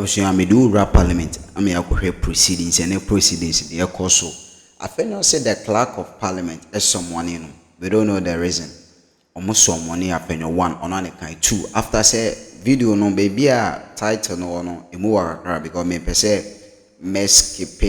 I may do rap parliament. I may have proceedings and proceedings. They are so. Afenyo said the clerk of parliament is someone in. We don't know the reason. Almost someone here Afenyo 1 on an account 2. After say video no baby a title no because me per se skip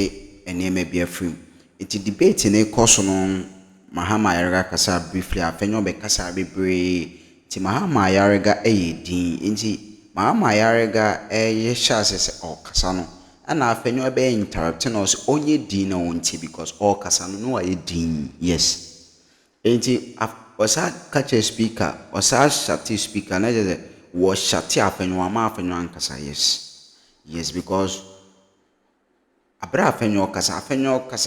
and name may be a film. It's debate in a course on Ayariga kasa briefly. Afenyo be kasa be ti Ayariga din inti Ayariga shas or kasano. And Afenyo be interrupting us only din onti because all kasano no din. Yes. Inti was a catch a speaker was a shati speaker was shati Afenyo Afenyo ankasa. Yes because Abra Afenyo kasa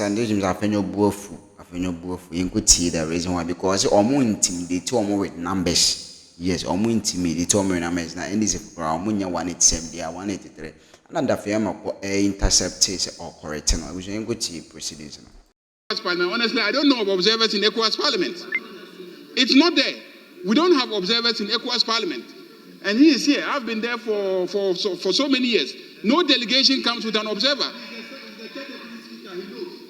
and Afenyo buofu inkuti the reason why because omo intimidate omo with numbers. Yes, omo intimidate omo with numbers na and this is for omo nya 187 dia 183 and that fema intercept or correct no we inkuti proceedings no. Parliament, honestly, I don't know of observers in ECOWAS Parliament. It's not there. We don't have observers in ECOWAS Parliament. And he is here. I've been there for so many years. No delegation comes with an observer.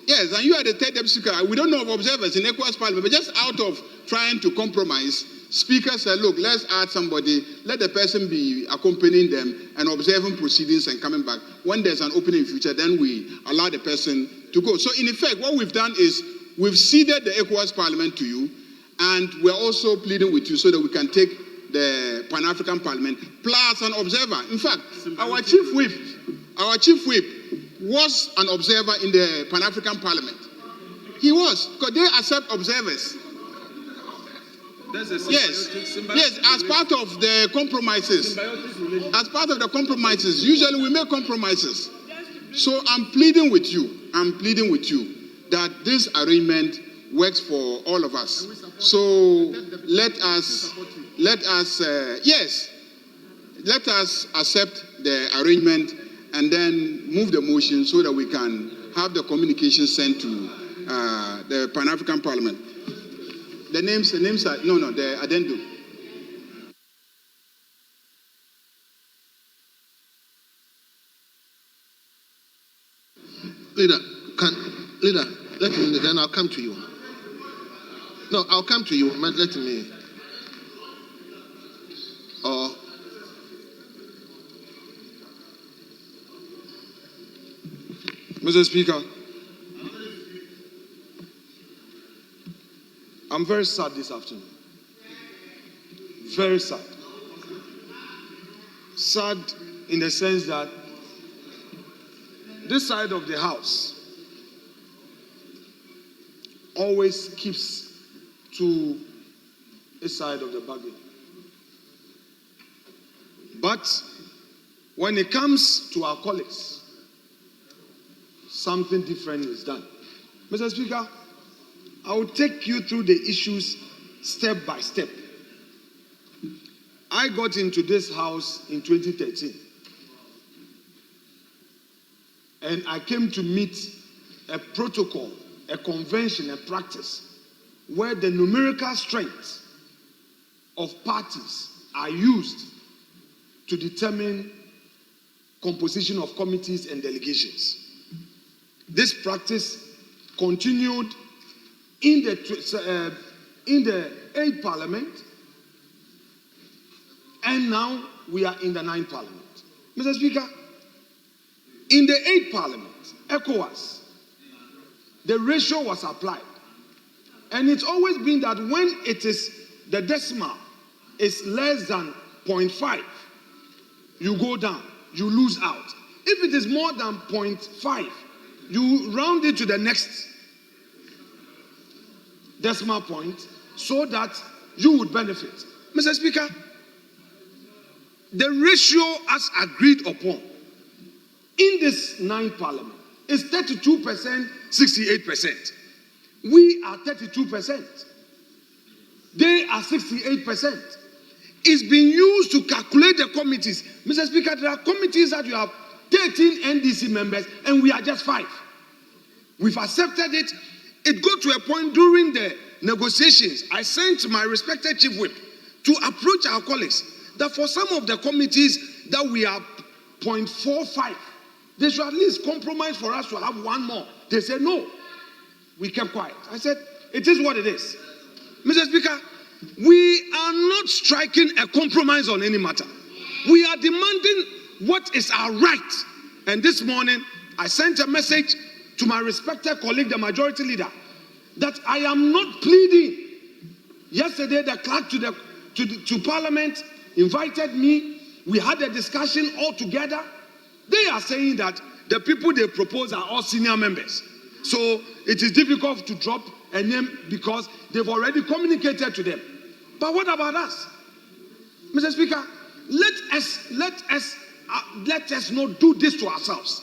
Yes, and you are the third deputy speaker. We don't know of observers in ECOWAS Parliament, but just out of trying to compromise, Speaker said, look, let's add somebody, let the person be accompanying them and observing proceedings and coming back. When there's an opening in future, then we allow the person to go. So in effect, what we've done is we've ceded the ECOWAS Parliament to you, and we're also pleading with you so that we can take the Pan-African Parliament plus an observer. In fact, our chief whip was an observer in the Pan-African Parliament. He was, because they accept observers. Yes, as part of the compromises. As part of the compromises, usually we make compromises. So I'm pleading with you that this arrangement works for all of us. So let us accept the arrangement and then move the motion so that we can have the communication sent to the Pan-African Parliament. The names are the addendum. Leader, let me, then I'll come to you. No, I'll come to you. Let me. Mr. Speaker, I'm very sad this afternoon. Very sad. Sad in the sense that this side of the house always keeps to a side of the bargain. But when it comes to our colleagues, something different is done. Mr. Speaker, I will take you through the issues step by step. I got into this house in 2013. And I came to meet a protocol, a convention, a practice where the numerical strength of parties are used to determine composition of committees and delegations. This practice continued in the 8th Parliament, and now we are in the 9th Parliament. Mr. Speaker, in the 8th Parliament, ECOWAS, the ratio was applied. And it's always been that when it is the decimal is less than 0.5, you go down, you lose out. If it is more than 0.5, you round it to the next decimal point so that you would benefit. Mr. Speaker, the ratio as agreed upon in this 9th Parliament is 32%, 68%. We are 32%. They are 68%. It's being used to calculate the committees. Mr. Speaker, there are committees that you have 13 NDC members and we are just 5. We've accepted it. It got to a point during the negotiations, I sent my respected chief whip to approach our colleagues that for some of the committees that we are 0.45. They should at least compromise for us to have one more. They said no. We kept quiet. I said, it is what it is. Mr. Speaker, we are not striking a compromise on any matter. We are demanding what is our right. And this morning, I sent a message to my respected colleague, the majority leader, that I am not pleading. Yesterday, the clerk to Parliament invited me. We had a discussion all together. They are saying that the people they propose are all senior members. So it is difficult to drop a name because they've already communicated to them. But what about us? Mr. Speaker, let us not do this to ourselves.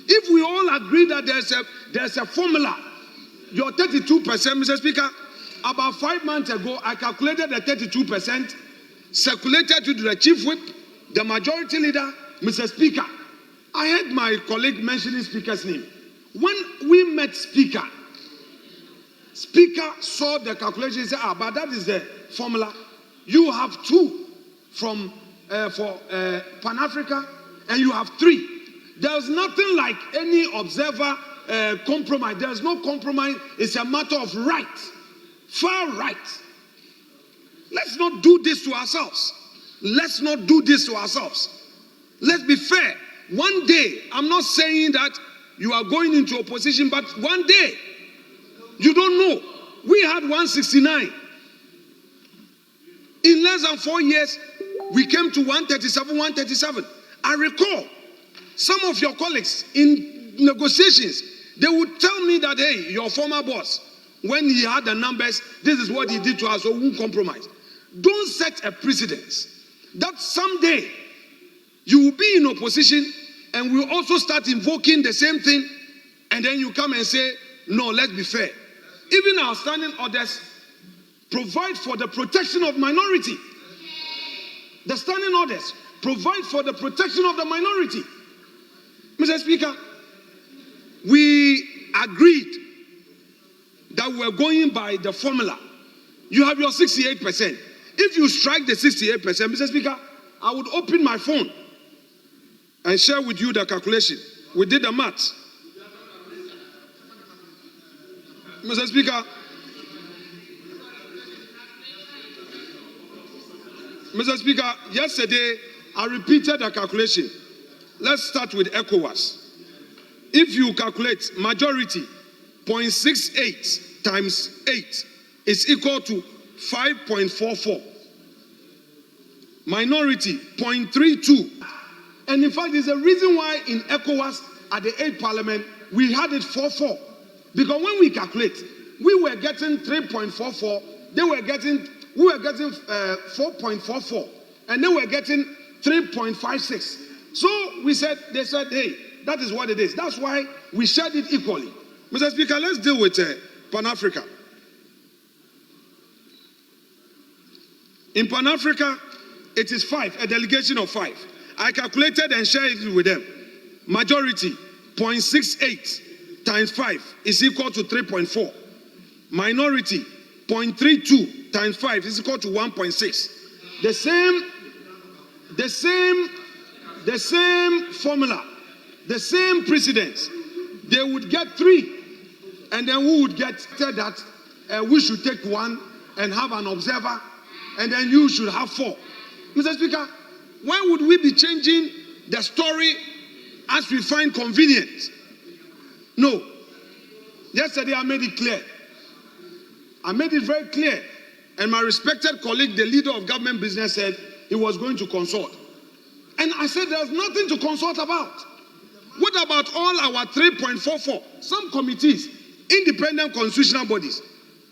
If we all agree that there's a formula, your 32%, Mr. Speaker, about 5 months ago, I calculated the 32%, circulated to the chief whip, the majority leader, Mr. Speaker. I heard my colleague mentioning Speaker's name. When we met Speaker saw the calculation and said, but that is the formula. You have 2 from for Pan-Africa, and you have 3. There's nothing like any observer compromise. There's no compromise. It's a matter of right. Far right. Let's not do this to ourselves. Let's not do this to ourselves. Let's be fair. One day, I'm not saying that you are going into opposition, but one day, you don't know. We had 169. In less than 4 years, we came to 137. I recall some of your colleagues in negotiations, they would tell me that, hey, your former boss, when he had the numbers, this is what he did to us, so we won't compromise. Don't set a precedent that someday you will be in opposition and we'll also start invoking the same thing, and then you come and say, no, let's be fair. Even our standing orders provide for the protection of minority. The standing orders provide for the protection of the minority. Mr. Speaker, we agreed that we're going by the formula. You have your 68%. If you strike the 68%, Mr. Speaker, I would open my phone and share with you the calculation. We did the maths. Mr. Speaker, yesterday I repeated the calculation. Let's start with ECOWAS. If you calculate majority, 0.68 times 8 is equal to 5.44. Minority, 0.32. And in fact, there's a reason why in ECOWAS at the 8th Parliament, we had it 4-4. Because when we calculate, we were getting 3.44, we were getting 4.44, and they were getting 3.56. So they said, hey, that is what it is. That's why we shared it equally. Mr. Speaker, let's deal with Pan-Africa. In Pan-Africa, it is 5, a delegation of 5. I calculated and shared it with them. Majority, 0.68 times 5 is equal to 3.4. Minority, 0.32 times 5 is equal to 1.6. The same formula, the same precedence. They would get 3, and then we would get that we should take 1 and have an observer, and then you should have 4. Mr. Speaker, why would we be changing the story as we find convenient? No. Yesterday I made it clear. I made it very clear. And my respected colleague, the leader of government business, said he was going to consult. And I said there's nothing to consult about. What about all our 3.44? Some committees, independent constitutional bodies.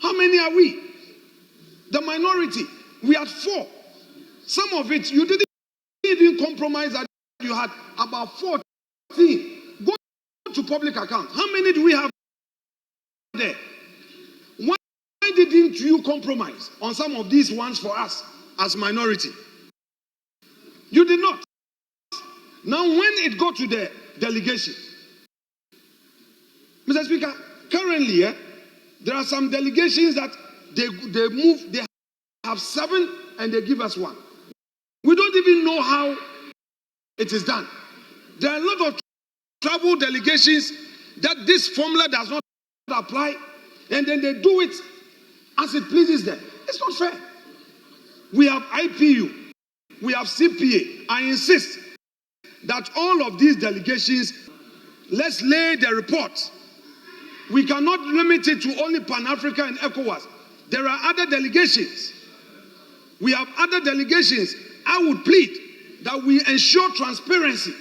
How many are we? The minority. We had 4. Some of it, you didn't even compromise that you had about 14. Go to public account. How many do we have there? Why didn't you compromise on some of these ones for us as minority? You did not. Now when it got to the delegation, Mr. Speaker, currently there are some delegations that they have 7 and they give us 1. We don't even know how it is done. There are a lot of travel delegations that this formula does not apply, and then they do it as it pleases them. It's not fair. We have IPU, we have CPA. I insist that all of these delegations, let's lay the report. We cannot limit it to only Pan-Africa and ECOWAS. There are other delegations. We have other delegations. I would plead that we ensure transparency.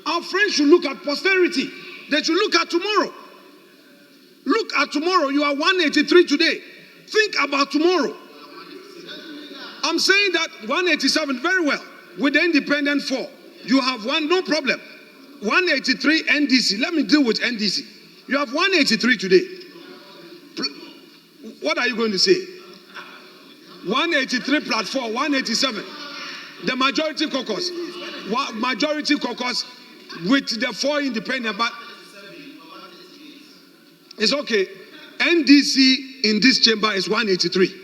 Our friends should look at posterity. They should look at tomorrow. Look at tomorrow. You are 183 today. Think about tomorrow. I'm saying that 187 very well with the independent 4. You have one, no problem. 183 NDC. Let me deal with NDC. You have 183 today. What are you going to say? 183 plus 4, 187. The majority caucus. Majority caucus with the 4 independent, but it's okay. NDC in this chamber is 183.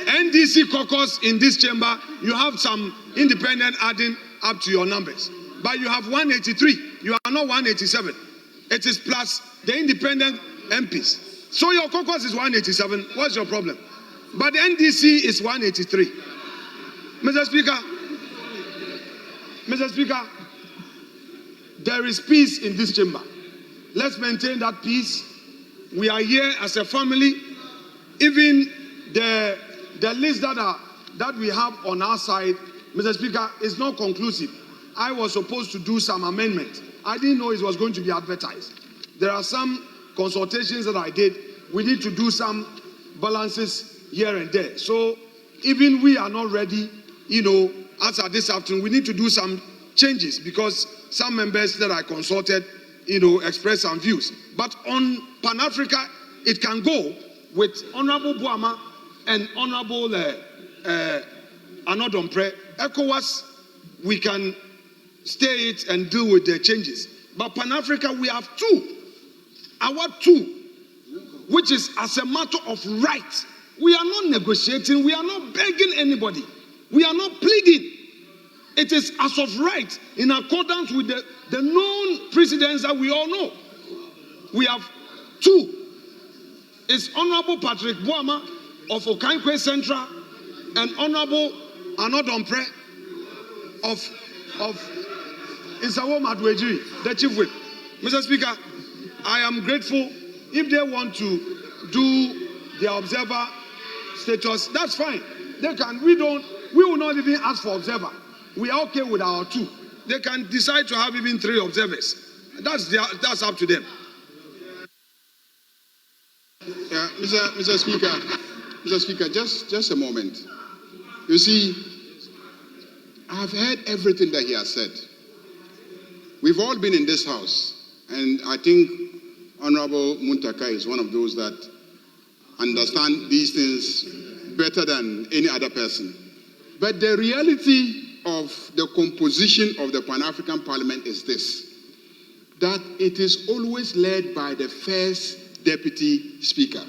NDC caucus in this chamber, you have some independent adding up to your numbers. But you have 183. You are not 187. It is plus the independent MPs. So your caucus is 187. What's your problem? But the NDC is 183. Mr. Speaker, there is peace in this chamber. Let's maintain that peace. We are here as a family. Even the list that we have on our side, Mr. Speaker, is not conclusive. I was supposed to do some amendment. I didn't know it was going to be advertised. There are some consultations that I did. We need to do some balances here and there. So even we are not ready, as at this afternoon, we need to do some changes because some members that I consulted, expressed some views. But on Pan-Africa, it can go with Honorable Buama and Honorable Anodompre. ECOWAS, we can stay it and deal with the changes. But Pan-Africa, we have 2. Our 2, which is as a matter of right. We are not negotiating. We are not begging anybody. We are not pleading. It is as of right in accordance with the known precedents that we all know. We have 2. It's Honorable Patrick Buama of Okankwe Central and Honorable Anodompre of Isawo Madwejiri, the Chief Whip. Mr. Speaker, I am grateful. If they want to do the observer status, that's fine. They can. We will not even ask for observer. We are okay with our 2. They can decide to have even 3 observers. That's up to them. Yeah, Mr. Speaker, just a moment. You see, I've heard everything that he has said. We've all been in this house, and I think Honorable Muntaka is one of those that understand these things better than any other person. But the reality of the composition of the Pan-African Parliament is this, that it is always led by the first deputy speaker.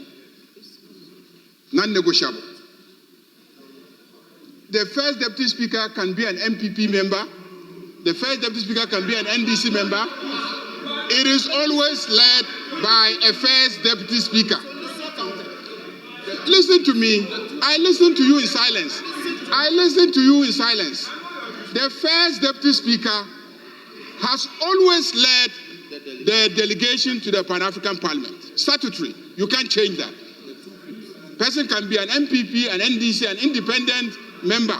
Non-negotiable. The first deputy speaker can be an MPP member. The first deputy speaker can be an NDC member. It is always led by a first deputy speaker. Listen to me. I listen to you in silence. I listen to you in silence. The first deputy speaker has always led the delegation to the Pan-African Parliament. Statutory. You can't change that. Person can be an MPP, an NDC, an independent member,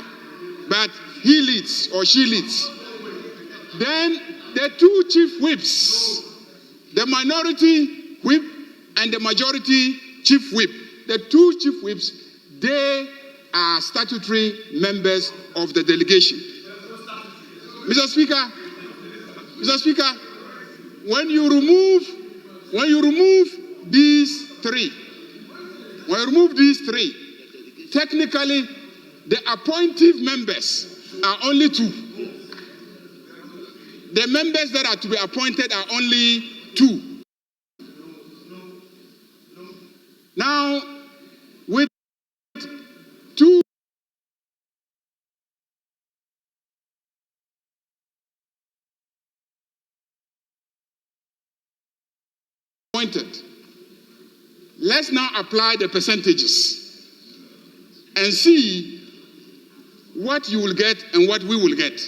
but he leads or she leads. Then the 2 chief whips, the minority whip and the majority chief whip. The 2 chief whips, they are statutory members of the delegation. Mr. Speaker, when you remove these 3, technically the appointive members are only 2. The members that are to be appointed are only 2. Now, with 2 appointed. Let's now apply the percentages and see what you will get and what we will get.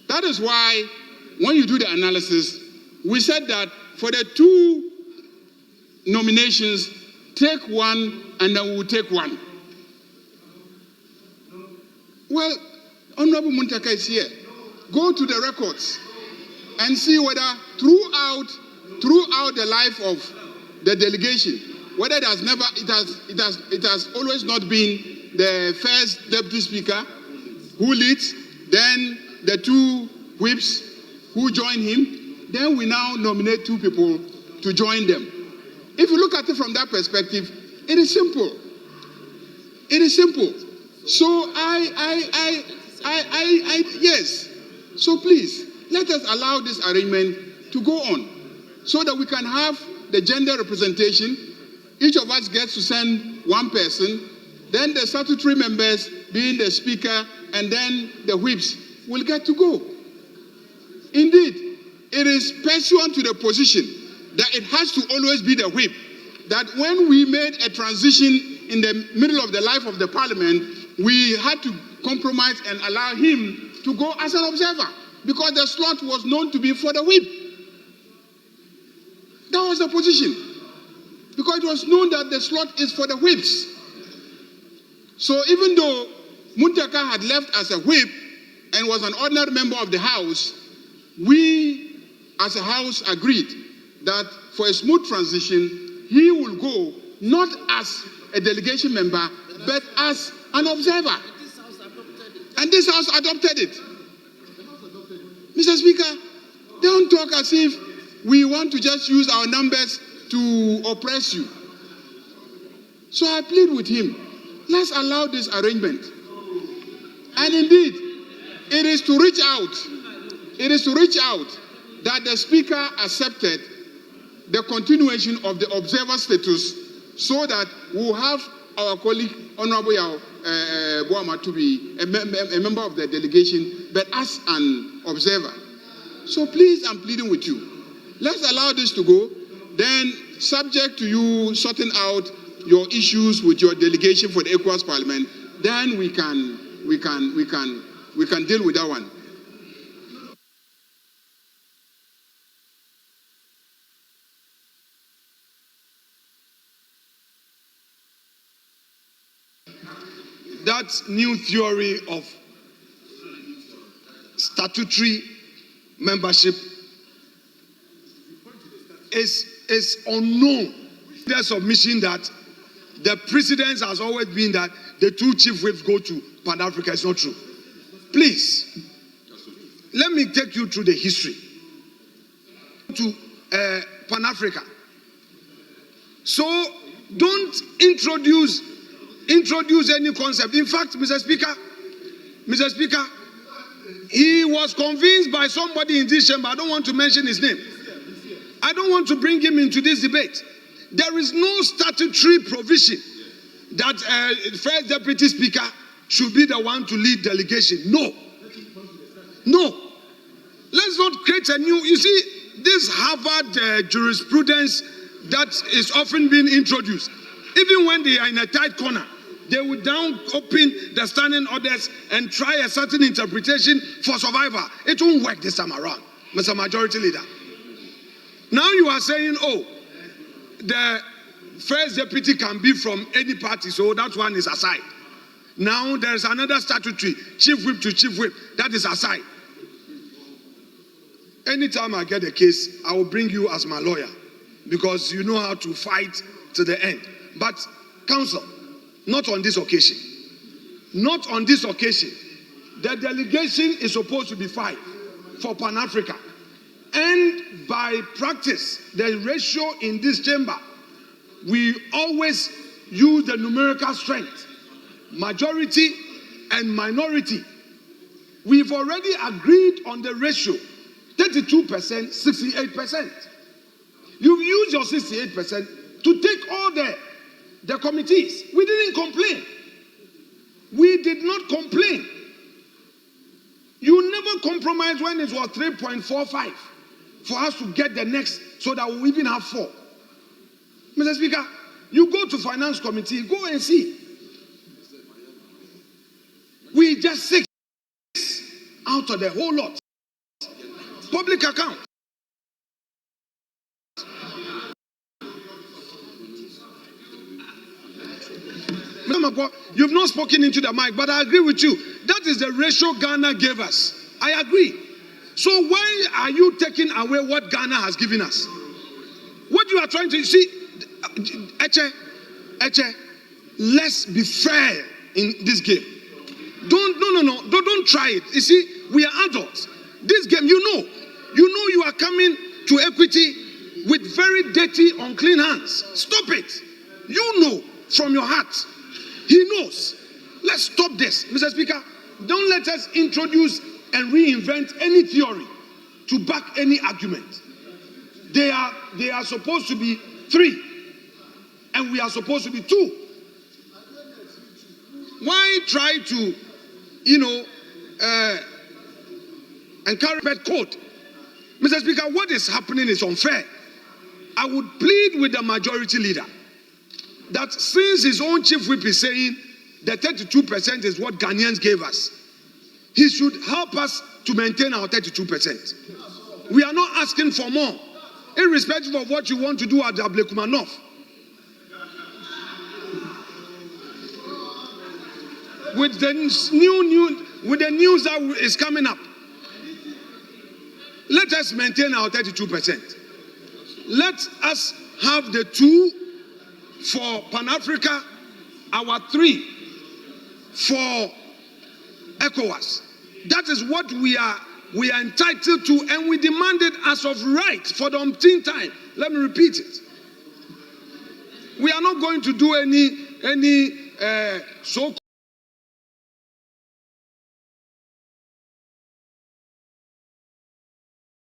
That is why when you do the analysis, we said that for the 2 nominations, take one and then we'll take one. Well, Honorable Muntaka is here. Go to the records and see whether throughout the life of the delegation, whether it has always not been the first deputy speaker who leads, then the 2 whips who join him, then we now nominate 2 people to join them. If you look at it from that perspective, it is simple. It is simple. So yes. So please, let us allow this arrangement to go on so that we can have the gender representation. Each of us gets to send 1 person, then the statutory members, being the speaker, and then the whips, will get to go. Indeed, it is pursuant to the position that it has to always be the whip, that when we made a transition in the middle of the life of the parliament, we had to compromise and allow him to go as an observer, because the slot was known to be for the whip. That was the position, because it was known that the slot is for the whips. So even though Muntaka had left as a whip and was an ordinary member of the House, we as a House agreed that for a smooth transition, he will go not as a delegation member, but as an observer. And this House adopted it. Mr. Speaker, don't talk as if we want to just use our numbers to oppress you. So I plead with him, let's allow this arrangement. And indeed, it is to reach out that the Speaker accepted the continuation of the observer status, so that we'll have our colleague, Honorable Boama, to be a member of the delegation, but as an observer. So please, I'm pleading with you. Let's allow this to go. Then, subject to you sorting out your issues with your delegation for the ECOWAS Parliament, then we can deal with that one. That new theory of statutory membership is unknown. There's submission that the precedence has always been that the 2 chief whips go to Pan-Africa. It's not true. Please, let me take you through the history to Pan-Africa. So don't introduce any concept. In fact, Mr. Speaker, he was convinced by somebody in this chamber. I don't want to mention his name. I don't want to bring him into this debate. There is no statutory provision that first deputy speaker should be the one to lead delegation. No. Let's not create a new. You see, this Harvard jurisprudence that is often being introduced. Even when they are in a tight corner, they will down open the standing orders and try a certain interpretation for survival. It won't work this time around, Mr. Majority Leader. Now you are saying, oh, the first deputy can be from any party, so that one is aside. Now there's another statutory, chief whip to chief whip, that is aside. Anytime I get a case, I will bring you as my lawyer, because you know how to fight to the end. But counsel, not on this occasion. Not on this occasion. The delegation is supposed to be 5 for Pan-Africa. And by practice, the ratio in this chamber, we always use the numerical strength. Majority and minority. We've already agreed on the ratio. 32%, 68%. You've used your 68% to take all the committees. We didn't complain. We did not complain. You never compromised when it was 3.45 for us to get the next so that we'll even have 4. Mr. Speaker, you go to Finance Committee, go and see. We just 6 out of the whole lot. Public account. You've not spoken into the mic, but I agree with you. That is the ratio Ghana gave us. I agree. So why are you taking away what Ghana has given us? What you are trying to see, Eche, let's be fair in this game. Don't try it. You see, we are adults. This game, you know you are coming to equity with very dirty, unclean hands. Stop it. You know from your heart. He knows. Let's stop this. Mr. Speaker, don't let us introduce and reinvent any theory to back any argument. They are supposed to be 3, and we are supposed to be 2. Why try to, encourage that code? Mr. Speaker, what is happening is unfair. I would plead with the majority leader that since his own chief whip is saying the 32% is what Ghanaians gave us, he should help us to maintain our 32%. We are not asking for more, irrespective of what you want to do at the Ablekumanov. With the news that is coming up, let us maintain our 32%. Let us have the 2 for Pan-Africa, our 3 for ECOWAS. That is what we are entitled to, and we demand it as of right for the umpteenth time. Let me repeat it. We are not going to do any so-called